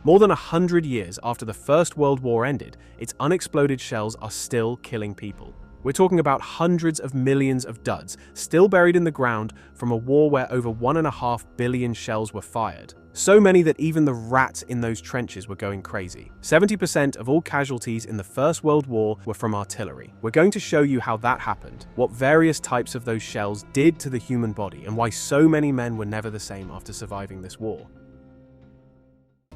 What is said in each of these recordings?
More than 100 years after the First World War ended, its unexploded shells are still killing people. We're talking about hundreds of millions of duds still buried in the ground from a war where over 1.5 billion shells were fired. So many that even the rats in those trenches were going crazy. 70% of all casualties in the First World War were from artillery. We're going to show you how that happened, what various types of those shells did to the human body, and why so many men were never the same after surviving this war.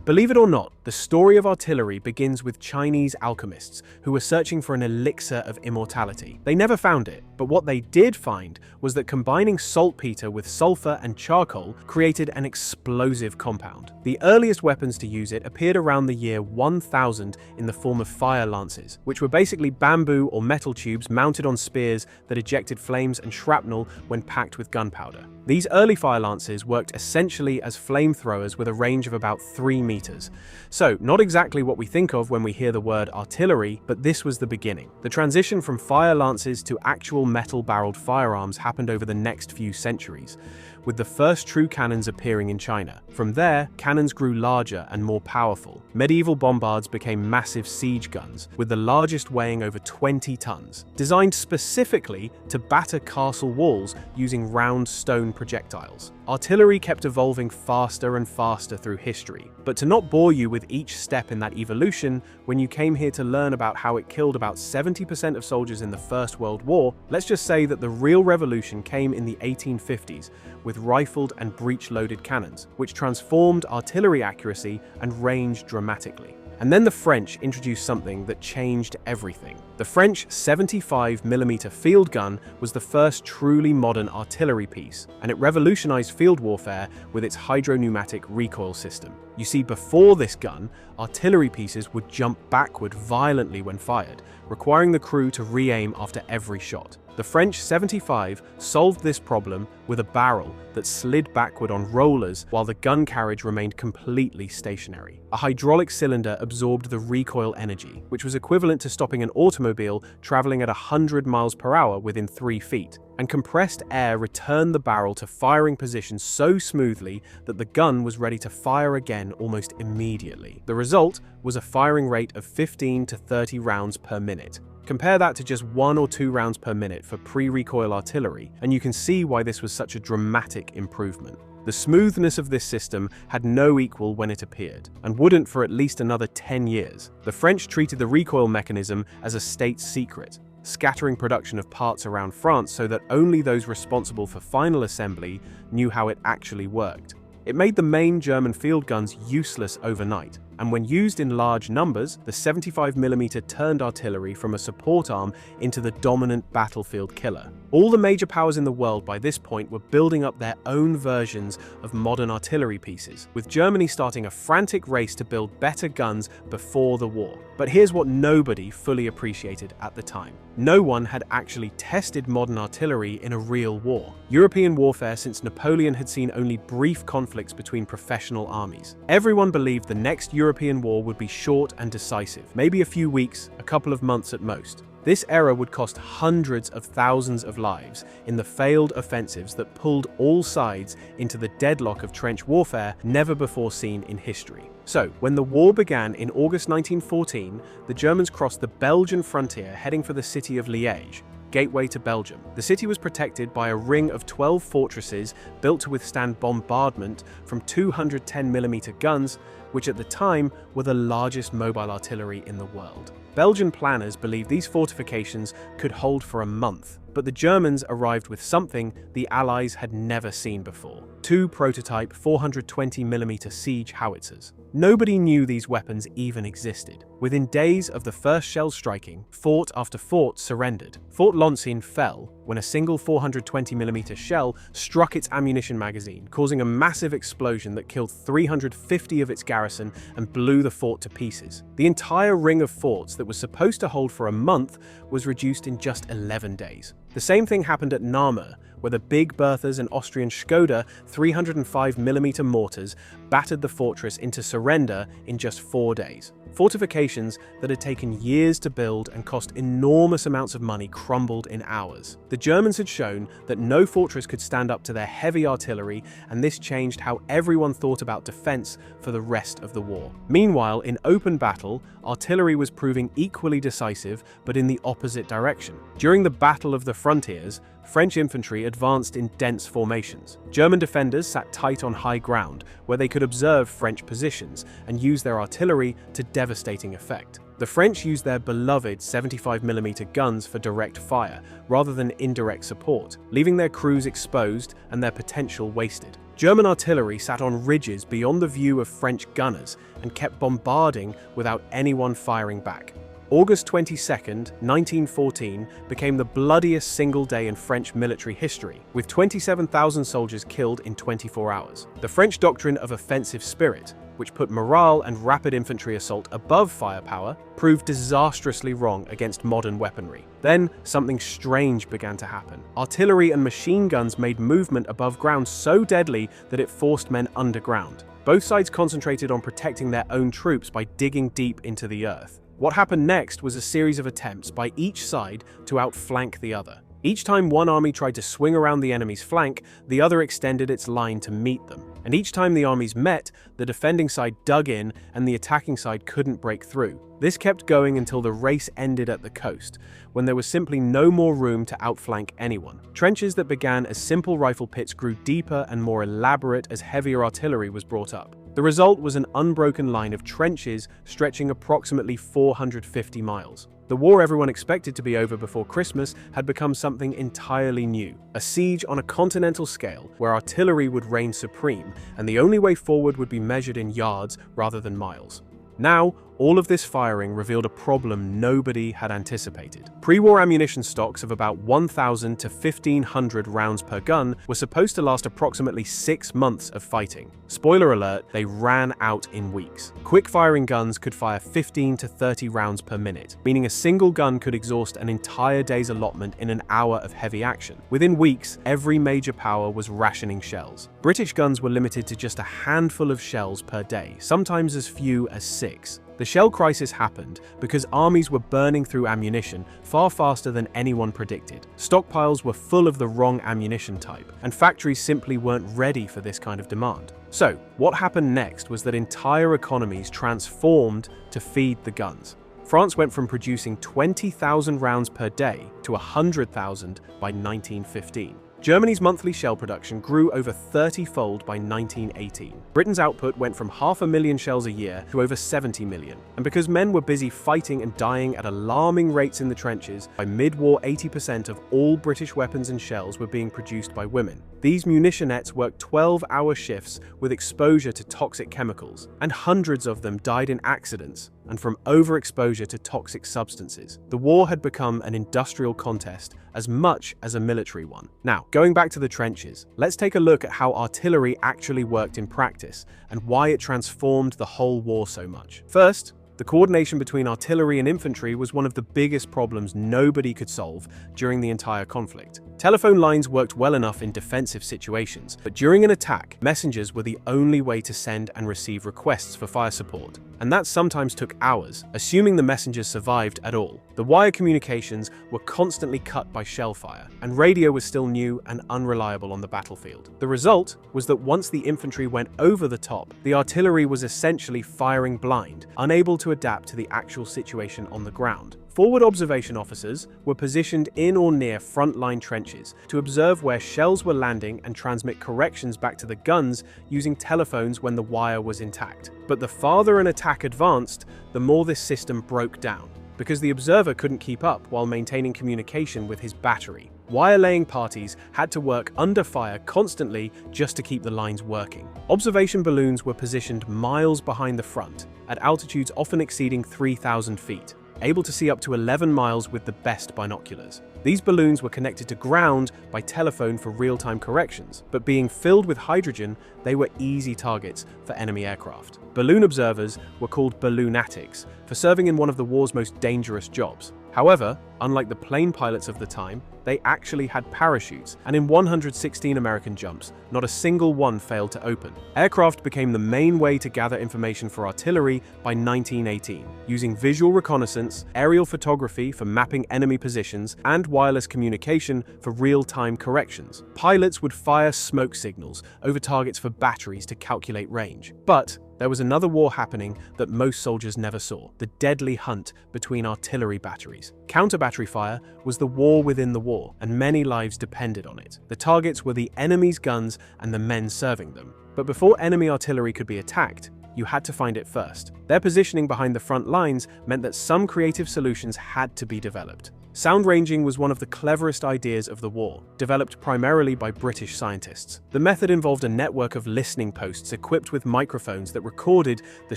Believe it or not, the story of artillery begins with Chinese alchemists who were searching for an elixir of immortality. They never found it, but what they did find was that combining saltpeter with sulfur and charcoal created an explosive compound. The earliest weapons to use it appeared around the year 1000 in the form of fire lances, which were basically bamboo or metal tubes mounted on spears that ejected flames and shrapnel when packed with gunpowder. These early fire lances worked essentially as flamethrowers with a range of about 3 meters. So, not exactly what we think of when we hear the word artillery, but this was the beginning. The transition from fire lances to actual metal-barreled firearms happened over the next few centuries, with the first true cannons appearing in China. From there, cannons grew larger and more powerful. Medieval bombards became massive siege guns, with the largest weighing over 20 tons, designed specifically to batter castle walls using round stone projectiles. Artillery kept evolving faster and faster through history, but to not bore you with each step in that evolution, when you came here to learn about how it killed about 70% of soldiers in the First World War, let's just say that the real revolution came in the 1850s with rifled and breech-loaded cannons, which transformed artillery accuracy and range dramatically. And then the French introduced something that changed everything. The French 75mm field gun was the first truly modern artillery piece, and it revolutionized field warfare with its hydro-pneumatic recoil system. You see, before this gun, artillery pieces would jump backward violently when fired, requiring the crew to re-aim after every shot. The French 75 solved this problem with a barrel that slid backward on rollers while the gun carriage remained completely stationary. A hydraulic cylinder absorbed the recoil energy, which was equivalent to stopping an automobile traveling at 100 miles per hour within 3 feet. And compressed air returned the barrel to firing position so smoothly that the gun was ready to fire again almost immediately. The result was a firing rate of 15 to 30 rounds per minute. Compare that to just 1 or 2 rounds per minute for pre-recoil artillery, and you can see why this was such a dramatic improvement. The smoothness of this system had no equal when it appeared, and wouldn't for at least another 10 years. The French treated the recoil mechanism as a state secret, scattering production of parts around France so that only those responsible for final assembly knew how it actually worked. It made the main German field guns useless overnight, and when used in large numbers, the 75mm turned artillery from a support arm into the dominant battlefield killer. All the major powers in the world by this point were building up their own versions of modern artillery pieces, with Germany starting a frantic race to build better guns before the war. But here's what nobody fully appreciated at the time. No one had actually tested modern artillery in a real war. European warfare since Napoleon had seen only brief conflicts between professional armies. Everyone believed the next European war would be short and decisive, maybe a few weeks, a couple of months at most. This era would cost hundreds of thousands of lives in the failed offensives that pulled all sides into the deadlock of trench warfare never before seen in history. So, when the war began in August 1914, the Germans crossed the Belgian frontier heading for the city of Liège, gateway to Belgium. The city was protected by a ring of 12 fortresses built to withstand bombardment from 210mm guns, which at the time were the largest mobile artillery in the world. Belgian planners believed these fortifications could hold for a month, but the Germans arrived with something the Allies had never seen before: 2 prototype 420mm siege howitzers. Nobody knew these weapons even existed. Within days of the first shell striking, fort after fort surrendered. Fort Longines fell when a single 420mm shell struck its ammunition magazine, causing a massive explosion that killed 350 of its garrison and blew the fort to pieces. The entire ring of forts that was supposed to hold for a month was reduced in just 11 days. The same thing happened at Namur, where the Big Berthas and Austrian Skoda 305mm mortars battered the fortress into surrender in just 4 days. Fortifications that had taken years to build and cost enormous amounts of money crumbled in hours. The Germans had shown that no fortress could stand up to their heavy artillery, and this changed how everyone thought about defense for the rest of the war. Meanwhile, in open battle, artillery was proving equally decisive, but in the opposite direction. During the Battle of the Frontiers, French infantry advanced in dense formations. German defenders sat tight on high ground, where they could observe French positions and use their artillery to devastating effect. The French used their beloved 75mm guns for direct fire, rather than indirect support, leaving their crews exposed and their potential wasted. German artillery sat on ridges beyond the view of French gunners and kept bombarding without anyone firing back. August 22, 1914 became the bloodiest single day in French military history, with 27,000 soldiers killed in 24 hours. The French doctrine of offensive spirit, which put morale and rapid infantry assault above firepower, proved disastrously wrong against modern weaponry. Then, something strange began to happen. Artillery and machine guns made movement above ground so deadly that it forced men underground. Both sides concentrated on protecting their own troops by digging deep into the earth. What happened next was a series of attempts by each side to outflank the other. Each time one army tried to swing around the enemy's flank, the other extended its line to meet them. And each time the armies met, the defending side dug in and the attacking side couldn't break through. This kept going until the race ended at the coast, when there was simply no more room to outflank anyone. Trenches that began as simple rifle pits grew deeper and more elaborate as heavier artillery was brought up. The result was an unbroken line of trenches stretching approximately 450 miles. The war everyone expected to be over before Christmas had become something entirely new. A siege on a continental scale where artillery would reign supreme, and the only way forward would be measured in yards rather than miles. Now, all of this firing revealed a problem nobody had anticipated. Pre-war ammunition stocks of about 1,000 to 1,500 rounds per gun were supposed to last approximately 6 months of fighting. Spoiler alert, they ran out in weeks. Quick-firing guns could fire 15 to 30 rounds per minute, meaning a single gun could exhaust an entire day's allotment in an hour of heavy action. Within weeks, every major power was rationing shells. British guns were limited to just a handful of shells per day, sometimes as few as 6. The shell crisis happened because armies were burning through ammunition far faster than anyone predicted. Stockpiles were full of the wrong ammunition type, and factories simply weren't ready for this kind of demand. So, what happened next was that entire economies transformed to feed the guns. France went from producing 20,000 rounds per day to 100,000 by 1915. Germany's monthly shell production grew over 30-fold by 1918. Britain's output went from 500,000 shells a year to over 70 million. And because men were busy fighting and dying at alarming rates in the trenches, by mid-war 80% of all British weapons and shells were being produced by women. These munitionettes worked 12-hour shifts with exposure to toxic chemicals, and hundreds of them died in accidents and from overexposure to toxic substances. The war had become an industrial contest as much as a military one. Now, going back to the trenches, let's take a look at how artillery actually worked in practice and why it transformed the whole war so much. First, the coordination between artillery and infantry was one of the biggest problems nobody could solve during the entire conflict. Telephone lines worked well enough in defensive situations, but during an attack, messengers were the only way to send and receive requests for fire support. And that sometimes took hours, assuming the messengers survived at all. The wire communications were constantly cut by shell fire, and radio was still new and unreliable on the battlefield. The result was that once the infantry went over the top, the artillery was essentially firing blind, unable to adapt to the actual situation on the ground. Forward observation officers were positioned in or near front-line trenches to observe where shells were landing and transmit corrections back to the guns using telephones when the wire was intact. But the farther an attack advanced, the more this system broke down, because the observer couldn't keep up while maintaining communication with his battery. Wire-laying parties had to work under fire constantly just to keep the lines working. Observation balloons were positioned miles behind the front, at altitudes often exceeding 3,000 feet. Able to see up to 11 miles with the best binoculars. These balloons were connected to ground by telephone for real-time corrections, but being filled with hydrogen, they were easy targets for enemy aircraft. Balloon observers were called balloonatics for serving in one of the war's most dangerous jobs. However, unlike the plane pilots of the time, they actually had parachutes, and in 116 American jumps, not a single one failed to open. Aircraft became the main way to gather information for artillery by 1918, using visual reconnaissance, aerial photography for mapping enemy positions, and wireless communication for real-time corrections. Pilots would fire smoke signals over targets for batteries to calculate range. But there was another war happening that most soldiers never saw: the deadly hunt between artillery batteries. Counter-battery fire was the war within the war, and many lives depended on it. The targets were the enemy's guns and the men serving them. But before enemy artillery could be attacked, you had to find it first. Their positioning behind the front lines meant that some creative solutions had to be developed. Sound ranging was one of the cleverest ideas of the war, developed primarily by British scientists. The method involved a network of listening posts equipped with microphones that recorded the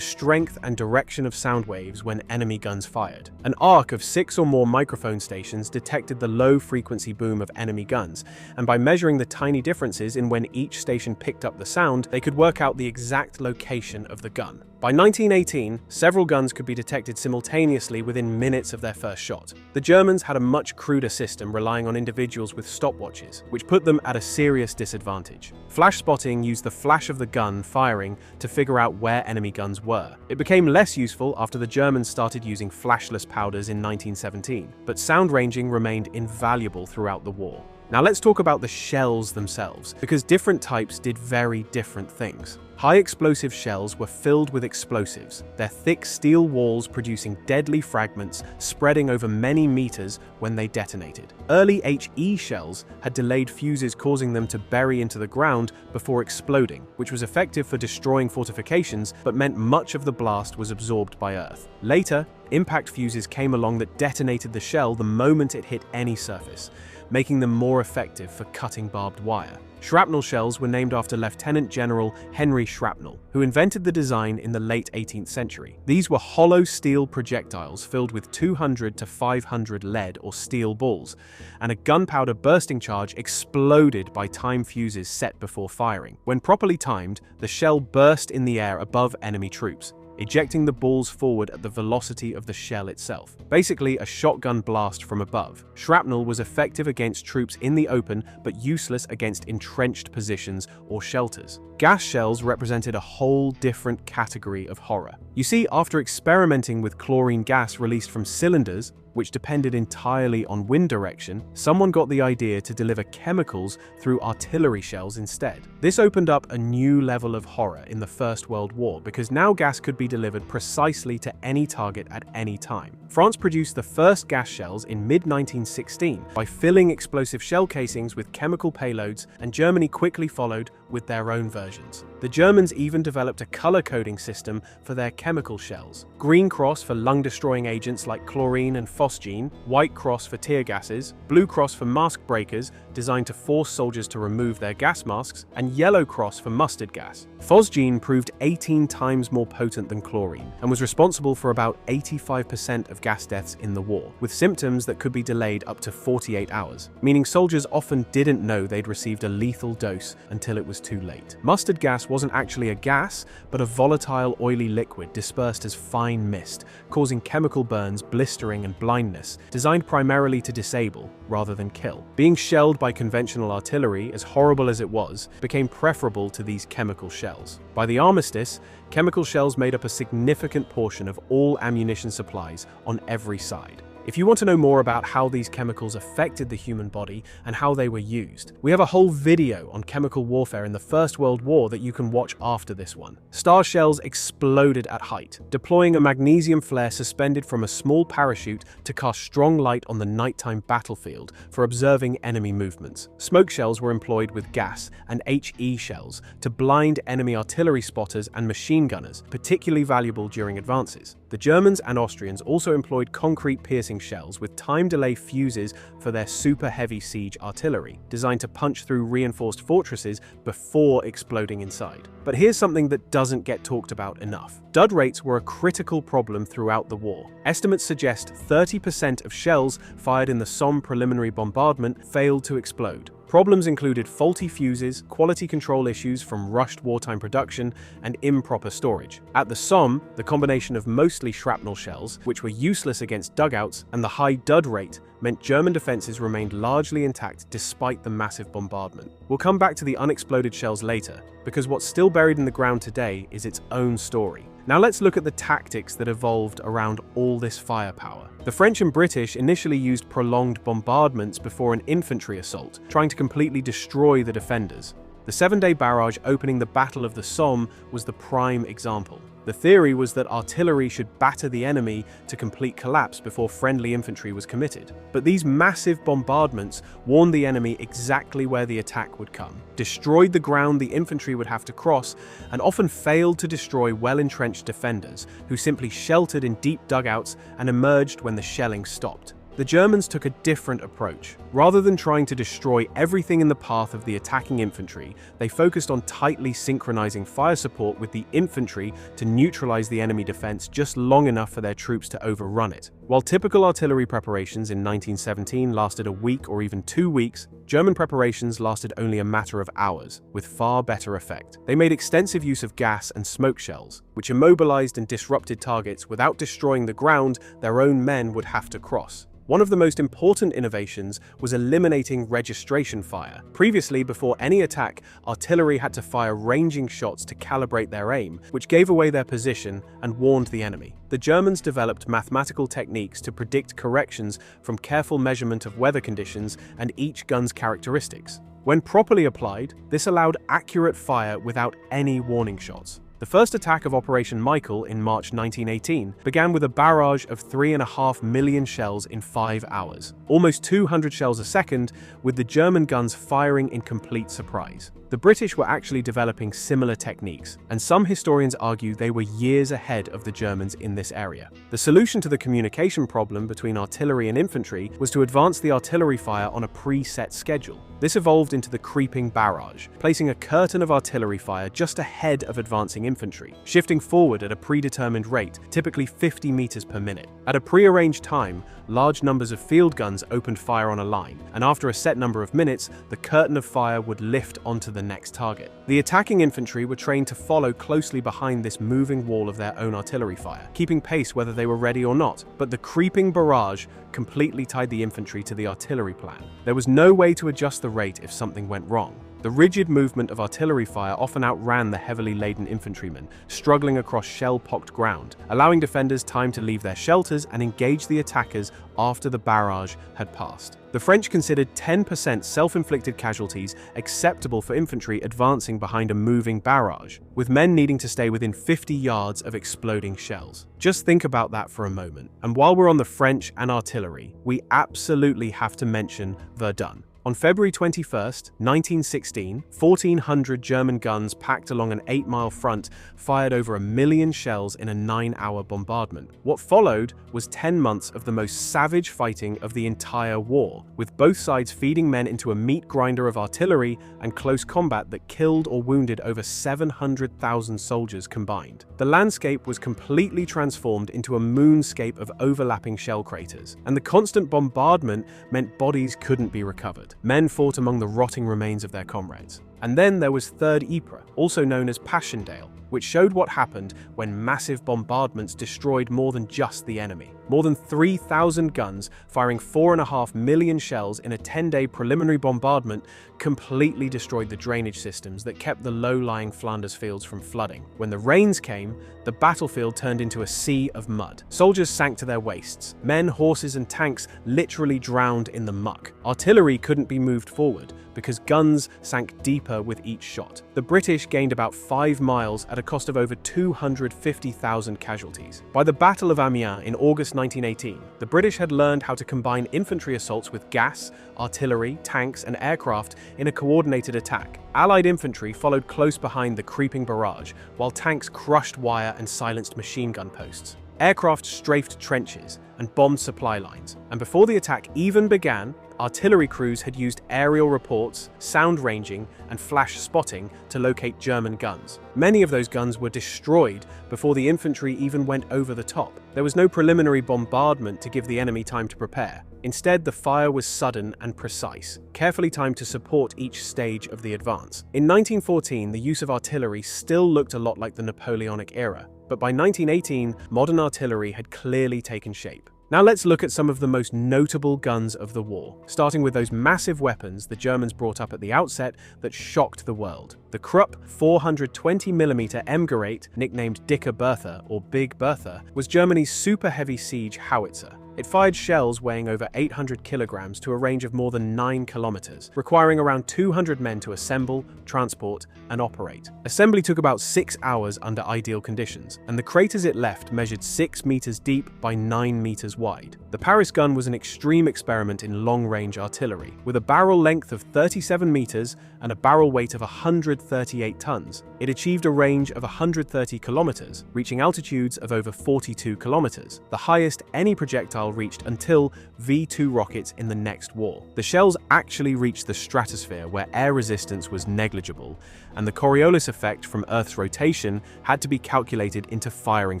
strength and direction of sound waves when enemy guns fired. An arc of 6 or more microphone stations detected the low-frequency boom of enemy guns, and by measuring the tiny differences in when each station picked up the sound, they could work out the exact location of the gun. By 1918, several guns could be detected simultaneously within minutes of their first shot. The Germans had a much cruder system relying on individuals with stopwatches, which put them at a serious disadvantage. Flash spotting used the flash of the gun firing to figure out where enemy guns were. It became less useful after the Germans started using flashless powders in 1917, but sound ranging remained invaluable throughout the war. Now let's talk about the shells themselves, because different types did very different things. High explosive shells were filled with explosives, their thick steel walls producing deadly fragments spreading over many meters when they detonated. Early HE shells had delayed fuses, causing them to bury into the ground before exploding, which was effective for destroying fortifications but meant much of the blast was absorbed by Earth. Later, impact fuses came along that detonated the shell the moment it hit any surface, making them more effective for cutting barbed wire. Shrapnel shells were named after Lieutenant General Henry Shrapnel, who invented the design in the late 18th century. These were hollow steel projectiles filled with 200 to 500 lead or steel balls, and a gunpowder bursting charge exploded by time fuses set before firing. When properly timed, the shell burst in the air above enemy troops, ejecting the balls forward at the velocity of the shell itself. Basically, a shotgun blast from above. Shrapnel was effective against troops in the open, but useless against entrenched positions or shelters. Gas shells represented a whole different category of horror. You see, after experimenting with chlorine gas released from cylinders, which depended entirely on wind direction, someone got the idea to deliver chemicals through artillery shells instead. This opened up a new level of horror in the First World War, because now gas could be delivered precisely to any target at any time. France produced the first gas shells in mid-1916 by filling explosive shell casings with chemical payloads, and Germany quickly followed with their own versions. The Germans even developed a color coding system for their chemical shells: green cross for lung-destroying agents like chlorine and phosgene, white cross for tear gases, blue cross for mask breakers designed to force soldiers to remove their gas masks, and yellow cross for mustard gas. Phosgene proved 18 times more potent than chlorine and was responsible for about 85% of gas deaths in the war, with symptoms that could be delayed up to 48 hours, meaning soldiers often didn't know they'd received a lethal dose until it was too late. Mustard gas wasn't actually a gas, but a volatile, oily liquid dispersed as fine mist, causing chemical burns, blistering, and blindness, designed primarily to disable rather than kill. Being shelled by conventional artillery, as horrible as it was, became preferable to these chemical shells. By the armistice, chemical shells made up a significant portion of all ammunition supplies on every side. If you want to know more about how these chemicals affected the human body and how they were used, we have a whole video on chemical warfare in the First World War that you can watch after this one. Star shells exploded at height, deploying a magnesium flare suspended from a small parachute to cast strong light on the nighttime battlefield for observing enemy movements. Smoke shells were employed with gas, and HE shells to blind enemy artillery spotters and machine gunners, particularly valuable during advances. The Germans and Austrians also employed concrete piercing penetrating shells with time delay fuses for their super heavy siege artillery, designed to punch through reinforced fortresses before exploding inside. But here's something that doesn't get talked about enough. Dud rates were a critical problem throughout the war. Estimates suggest 30% of shells fired in the Somme preliminary bombardment failed to explode. Problems included faulty fuses, quality control issues from rushed wartime production, and improper storage. At the Somme, the combination of mostly shrapnel shells, which were useless against dugouts, and the high dud rate meant German defenses remained largely intact despite the massive bombardment. We'll come back to the unexploded shells later, because what's still buried in the ground today is its own story. Now let's look at the tactics that evolved around all this firepower. The French and British initially used prolonged bombardments before an infantry assault, trying to completely destroy the defenders. The 7-day barrage opening the Battle of the Somme was the prime example. The theory was that artillery should batter the enemy to complete collapse before friendly infantry was committed. But these massive bombardments warned the enemy exactly where the attack would come, destroyed the ground the infantry would have to cross, and often failed to destroy well-entrenched defenders, who simply sheltered in deep dugouts and emerged when the shelling stopped. The Germans took a different approach. Rather than trying to destroy everything in the path of the attacking infantry, they focused on tightly synchronizing fire support with the infantry to neutralize the enemy defense just long enough for their troops to overrun it. While typical artillery preparations in 1917 lasted a week or even 2 weeks, German preparations lasted only a matter of hours, with far better effect. They made extensive use of gas and smoke shells, which immobilized and disrupted targets without destroying the ground their own men would have to cross. One of the most important innovations was eliminating registration fire. Previously, before any attack, artillery had to fire ranging shots to calibrate their aim, which gave away their position and warned the enemy. The Germans developed mathematical techniques to predict corrections from careful measurement of weather conditions and each gun's characteristics. When properly applied, this allowed accurate fire without any warning shots. The first attack of Operation Michael in March 1918 began with a barrage of 3.5 million shells in 5 hours, almost 200 shells a second, with the German guns firing in complete surprise. The British were actually developing similar techniques, and some historians argue they were years ahead of the Germans in this area. The solution to the communication problem between artillery and infantry was to advance the artillery fire on a preset schedule. This evolved into the creeping barrage, placing a curtain of artillery fire just ahead of advancing infantry, shifting forward at a predetermined rate, typically 50 meters per minute. At a prearranged time, large numbers of field guns opened fire on a line, and after a set number of minutes, the curtain of fire would lift onto the next target. The attacking infantry were trained to follow closely behind this moving wall of their own artillery fire, keeping pace whether they were ready or not. But the creeping barrage completely tied the infantry to the artillery plan. There was no way to adjust the rate if something went wrong. The rigid movement of artillery fire often outran the heavily laden infantrymen, struggling across shell-pocked ground, allowing defenders time to leave their shelters and engage the attackers after the barrage had passed. The French considered 10% self-inflicted casualties acceptable for infantry advancing behind a moving barrage, with men needing to stay within 50 yards of exploding shells. Just think about that for a moment. And while we're on the French and artillery, we absolutely have to mention Verdun. On February 21st, 1916, 1,400 German guns packed along an 8-mile front fired over 1 million shells in a 9-hour bombardment. What followed was 10 months of the most savage fighting of the entire war, with both sides feeding men into a meat grinder of artillery and close combat that killed or wounded over 700,000 soldiers combined. The landscape was completely transformed into a moonscape of overlapping shell craters, and the constant bombardment meant bodies couldn't be recovered. Men fought among the rotting remains of their comrades. And then there was Third Ypres, also known as Passchendaele, which showed what happened when massive bombardments destroyed more than just the enemy. More than 3,000 guns, firing 4.5 million shells in a 10-day preliminary bombardment, completely destroyed the drainage systems that kept the low-lying Flanders fields from flooding. When the rains came, the battlefield turned into a sea of mud. Soldiers sank to their waists. Men, horses, and tanks literally drowned in the muck. Artillery couldn't be moved forward because guns sank deeper with each shot. The British gained about 5 miles at a cost of over 250,000 casualties. By the Battle of Amiens in August 1918, the British had learned how to combine infantry assaults with gas, artillery, tanks, and aircraft in a coordinated attack. Allied infantry followed close behind the creeping barrage, while tanks crushed wire and silenced machine gun posts. Aircraft strafed trenches and bombed supply lines, and before the attack even began, artillery crews had used aerial reports, sound ranging, and flash spotting to locate German guns. Many of those guns were destroyed before the infantry even went over the top. There was no preliminary bombardment to give the enemy time to prepare. Instead, the fire was sudden and precise, carefully timed to support each stage of the advance. In 1914, the use of artillery still looked a lot like the Napoleonic era, but by 1918, modern artillery had clearly taken shape. Now let's look at some of the most notable guns of the war, starting with those massive weapons the Germans brought up at the outset that shocked the world. The Krupp 420mm Emgerät, nicknamed Dicke Bertha or Big Bertha, was Germany's super heavy siege howitzer. It fired shells weighing over 800 kilograms to a range of more than 9 kilometers, requiring around 200 men to assemble, transport, and operate. Assembly took about 6 hours under ideal conditions, and the craters it left measured 6 meters deep by 9 meters wide. The Paris gun was an extreme experiment in long-range artillery. With a barrel length of 37 meters and a barrel weight of 138 tons, it achieved a range of 130 kilometers, reaching altitudes of over 42 kilometers, the highest any projectile reached until V-2 rockets in the next war. The shells actually reached the stratosphere where air resistance was negligible, and the Coriolis effect from Earth's rotation had to be calculated into firing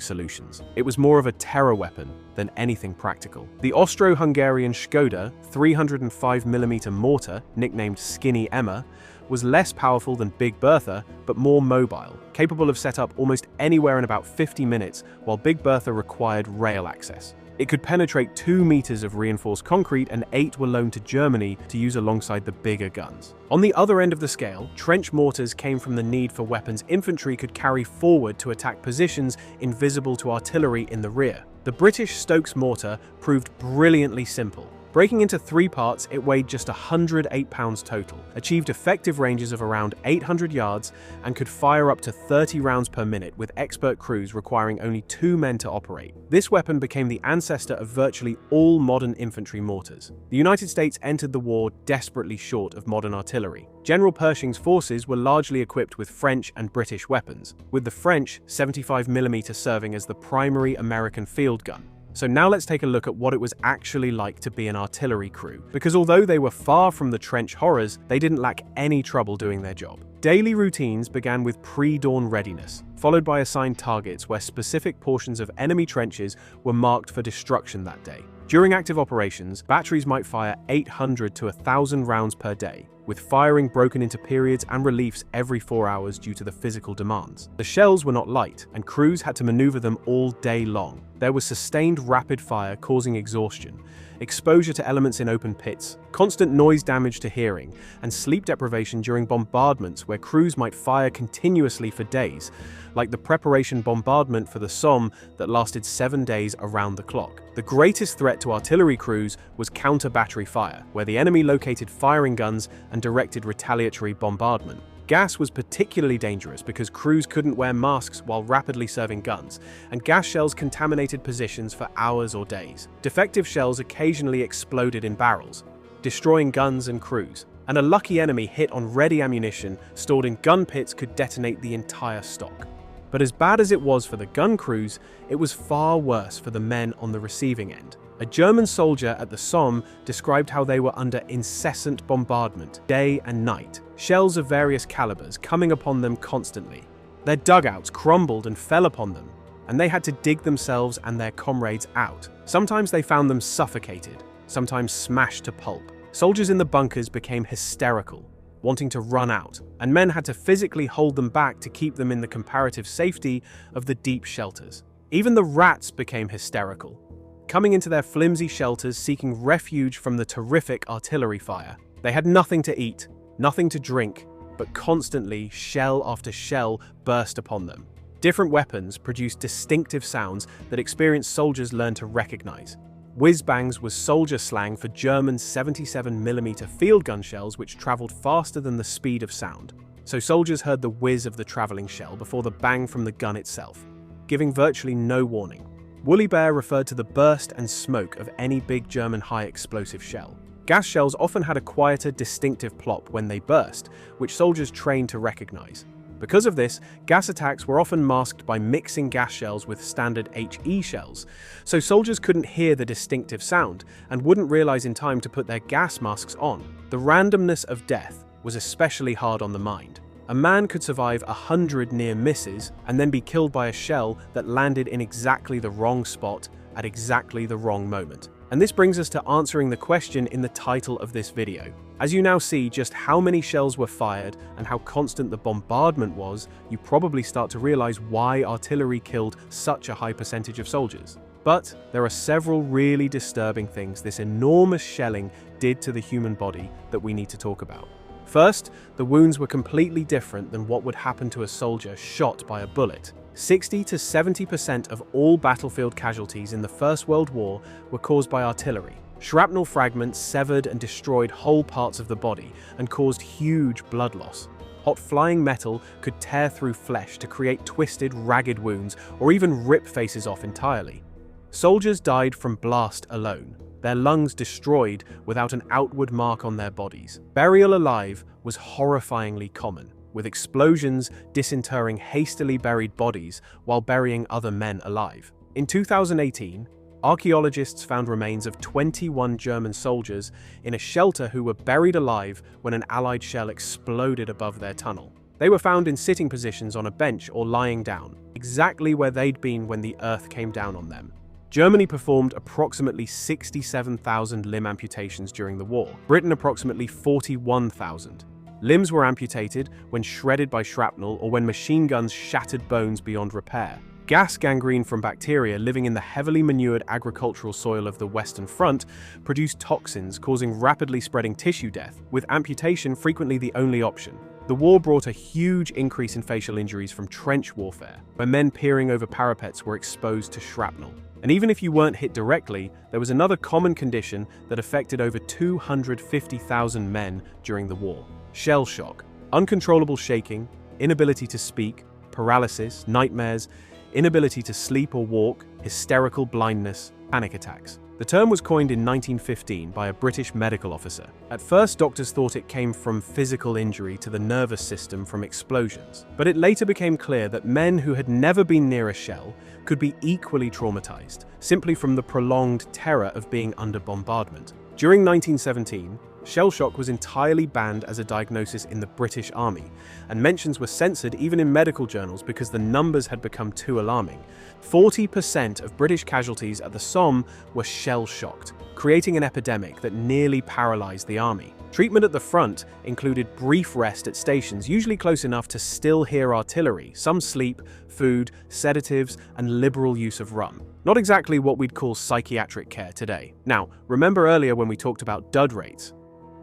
solutions. It was more of a terror weapon than anything practical. The Austro-Hungarian Skoda 305mm mortar, nicknamed Skinny Emma, was less powerful than Big Bertha, but more mobile, capable of set up almost anywhere in about 50 minutes, while Big Bertha required rail access. It could penetrate 2 meters of reinforced concrete, and 8 were loaned to Germany to use alongside the bigger guns. On the other end of the scale, trench mortars came from the need for weapons infantry could carry forward to attack positions invisible to artillery in the rear. The British Stokes mortar proved brilliantly simple. Breaking into 3 parts, it weighed just 108 pounds total, achieved effective ranges of around 800 yards, and could fire up to 30 rounds per minute with expert crews requiring only 2 men to operate. This weapon became the ancestor of virtually all modern infantry mortars. The United States entered the war desperately short of modern artillery. General Pershing's forces were largely equipped with French and British weapons, with the French 75mm serving as the primary American field gun. So now let's take a look at what it was actually like to be an artillery crew, because although they were far from the trench horrors, they didn't lack any trouble doing their job. Daily routines began with pre-dawn readiness, followed by assigned targets where specific portions of enemy trenches were marked for destruction that day. During active operations, batteries might fire 800 to 1,000 rounds per day, with firing broken into periods and reliefs every 4 hours due to the physical demands. The shells were not light, and crews had to maneuver them all day long. There was sustained rapid fire causing exhaustion, exposure to elements in open pits, constant noise damage to hearing, and sleep deprivation during bombardments where crews might fire continuously for days, like the preparation bombardment for the Somme that lasted 7 days around the clock. The greatest threat to artillery crews was counter-battery fire, where the enemy located firing guns and directed retaliatory bombardment. Gas was particularly dangerous because crews couldn't wear masks while rapidly serving guns, and gas shells contaminated positions for hours or days. Defective shells occasionally exploded in barrels, destroying guns and crews, and a lucky enemy hit on ready ammunition stored in gun pits could detonate the entire stock. But as bad as it was for the gun crews, it was far worse for the men on the receiving end. A German soldier at the Somme described how they were under incessant bombardment, day and night, shells of various calibers coming upon them constantly. Their dugouts crumbled and fell upon them, and they had to dig themselves and their comrades out. Sometimes they found them suffocated, sometimes smashed to pulp. Soldiers in the bunkers became hysterical, wanting to run out, and men had to physically hold them back to keep them in the comparative safety of the deep shelters. Even the rats became hysterical, coming into their flimsy shelters seeking refuge from the terrific artillery fire. They had nothing to eat, nothing to drink, but constantly shell after shell burst upon them. Different weapons produced distinctive sounds that experienced soldiers learned to recognize. Whiz-bangs was soldier slang for German 77mm field gun shells which traveled faster than the speed of sound. So soldiers heard the whiz of the traveling shell before the bang from the gun itself, giving virtually no warning. Woolly Bear referred to the burst and smoke of any big German high-explosive shell. Gas shells often had a quieter, distinctive plop when they burst, which soldiers trained to recognize. Because of this, gas attacks were often masked by mixing gas shells with standard HE shells, so soldiers couldn't hear the distinctive sound and wouldn't realize in time to put their gas masks on. The randomness of death was especially hard on the mind. A man could survive 100 near misses and then be killed by a shell that landed in exactly the wrong spot at exactly the wrong moment. And this brings us to answering the question in the title of this video. As you now see just how many shells were fired and how constant the bombardment was, you probably start to realize why artillery killed such a high percentage of soldiers. But there are several really disturbing things this enormous shelling did to the human body that we need to talk about. First, the wounds were completely different than what would happen to a soldier shot by a bullet. 60 to 70% of all battlefield casualties in the First World War were caused by artillery. Shrapnel fragments severed and destroyed whole parts of the body and caused huge blood loss. Hot flying metal could tear through flesh to create twisted, ragged wounds or even rip faces off entirely. Soldiers died from blast alone, their lungs destroyed without an outward mark on their bodies. Burial alive was horrifyingly common, with explosions disinterring hastily buried bodies while burying other men alive. In 2018, archaeologists found remains of 21 German soldiers in a shelter who were buried alive when an Allied shell exploded above their tunnel. They were found in sitting positions on a bench or lying down, exactly where they'd been when the earth came down on them. Germany performed approximately 67,000 limb amputations during the war, Britain approximately 41,000. Limbs were amputated when shredded by shrapnel or when machine guns shattered bones beyond repair. Gas gangrene from bacteria living in the heavily manured agricultural soil of the Western Front produced toxins causing rapidly spreading tissue death, with amputation frequently the only option. The war brought a huge increase in facial injuries from trench warfare, where men peering over parapets were exposed to shrapnel. And even if you weren't hit directly, there was another common condition that affected over 250,000 men during the war. Shell shock, uncontrollable shaking, inability to speak, paralysis, nightmares, inability to sleep or walk, hysterical blindness, panic attacks. The term was coined in 1915 by a British medical officer. At first, doctors thought it came from physical injury to the nervous system from explosions, but it later became clear that men who had never been near a shell could be equally traumatized, simply from the prolonged terror of being under bombardment. During 1917, shell shock was entirely banned as a diagnosis in the British Army, and mentions were censored even in medical journals because the numbers had become too alarming. 40% of British casualties at the Somme were shell-shocked, creating an epidemic that nearly paralyzed the army. Treatment at the front included brief rest at stations, usually close enough to still hear artillery, some sleep, food, sedatives, and liberal use of rum. Not exactly what we'd call psychiatric care today. Now, remember earlier when we talked about dud rates?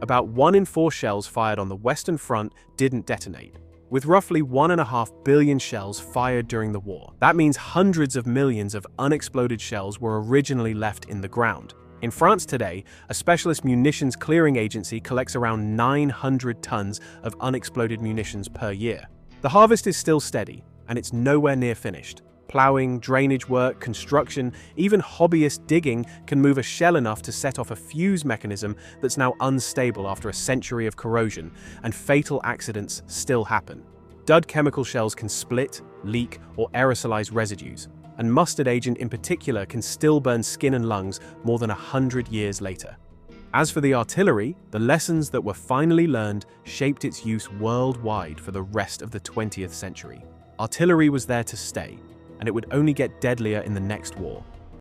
About 1 in 4 shells fired on the Western Front didn't detonate, with roughly 1.5 billion shells fired during the war. That means hundreds of millions of unexploded shells were originally left in the ground. In France today, a specialist munitions clearing agency collects around 900 tons of unexploded munitions per year. The harvest is still steady, and it's nowhere near finished. Plowing, drainage work, construction, even hobbyist digging can move a shell enough to set off a fuse mechanism that's now unstable after a century of corrosion, and fatal accidents still happen. Dud chemical shells can split, leak, or aerosolize residues, and mustard agent in particular can still burn skin and lungs more than 100 years later. As for the artillery, the lessons that were finally learned shaped its use worldwide for the rest of the 20th century. Artillery was there to stay, and it would only get deadlier in the next war.